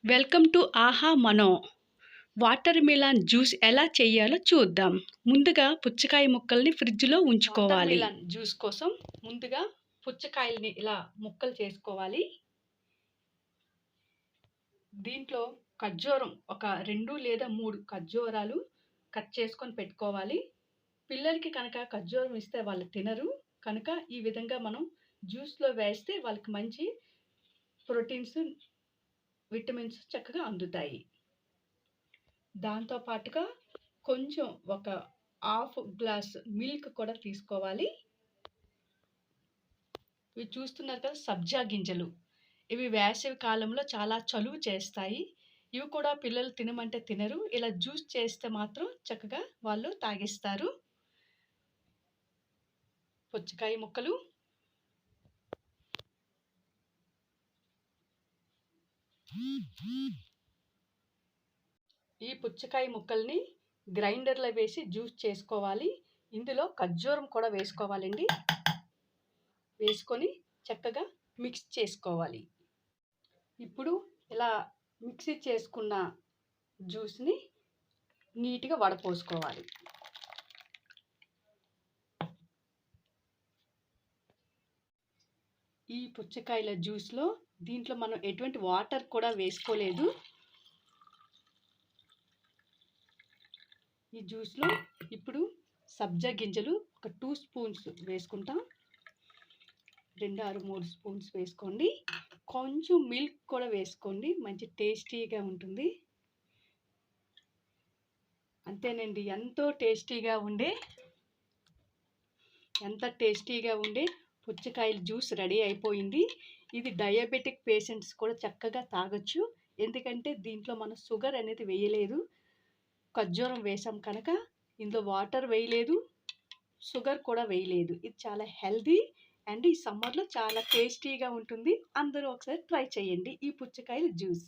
Welcome to ఆహా మనో. Water melon juice ఎలా చేయాలో చూద్దాం. ముందుగా పుచ్చకాయ ముక్కల్ని ఫ్రిడ్జ్లో ఉంచుకోవాలి. మిలాన్ జ్యూస్ కోసం ముందుగా పుచ్చకాయల్ని ఇలా ముక్కలు చేసుకోవాలి. దీంట్లో ఖర్జూరం ఒక 2 లేదా 3 ఖర్జూరాలు కట్ చేసుకొని పెట్టుకోవాలి. పిల్లలకి కనుక ఖర్జూరం ఇస్తే వాళ్ళు తినరు కనుక ఈ విధంగా మనం జ్యూస్లో వేస్తే వాళ్ళకి మంచి ప్రోటీన్స్, విటమిన్స్ చక్కగా అందుతాయి. దాంతో పాటుగా కొంచెం ఒక హాఫ్ గ్లాస్ మిల్క్ కూడా తీసుకోవాలి. ఇవి చూస్తున్నారు కదా, సబ్జా గింజలు. ఇవి వేసవి కాలంలో చాలా చలువ చేస్తాయి. ఇవి కూడా పిల్లలు తినమంటే తినరు. ఇలా జ్యూస్ చేస్తే మాత్రం చక్కగా వాళ్ళు తాగిస్తారు. పుచ్చకాయ ముక్కలు, ఈ పుచ్చకాయ ముక్కల్ని గ్రైండర్లో వేసి జ్యూస్ చేసుకోవాలి. ఇందులో ఖర్జూరం కూడా వేసుకోవాలండి. వేసుకొని చక్కగా మిక్స్ చేసుకోవాలి. ఇప్పుడు ఇలా మిక్సీ చేసుకున్న జ్యూస్ని నీట్గా వడపోసుకోవాలి. ఈ పుచ్చకాయల జ్యూస్లో దీంట్లో మనం ఎటువంటి వాటర్ కూడా వేసుకోలేదు. ఈ జ్యూస్లో ఇప్పుడు సబ్జా గింజలు ఒక 2 స్పూన్స్ వేసుకుంటాం. 2 or 3 స్పూన్స్ వేసుకోండి. కొంచెం మిల్క్ కూడా వేసుకోండి, మంచి టేస్టీగా ఉంటుంది. అంతేనండి, ఎంత టేస్టీగా ఉండే పుచ్చకాయల జ్యూస్ రెడీ అయిపోయింది. ఇది డయాబెటిక్ పేషెంట్స్ కూడా చక్కగా తాగొచ్చు. ఎందుకంటే దీంట్లో మనం షుగర్ అనేది వేయలేదు, ఖర్జూరం వేసాం కనుక ఇందులో వాటర్ వేయలేదు, షుగర్ కూడా వేయలేదు. ఇది చాలా హెల్దీ అండ్ ఈ సమ్మర్లో చాలా టేస్టీగా ఉంటుంది. అందరూ ఒకసారి ట్రై చేయండి ఈ పుచ్చకాయల జ్యూస్.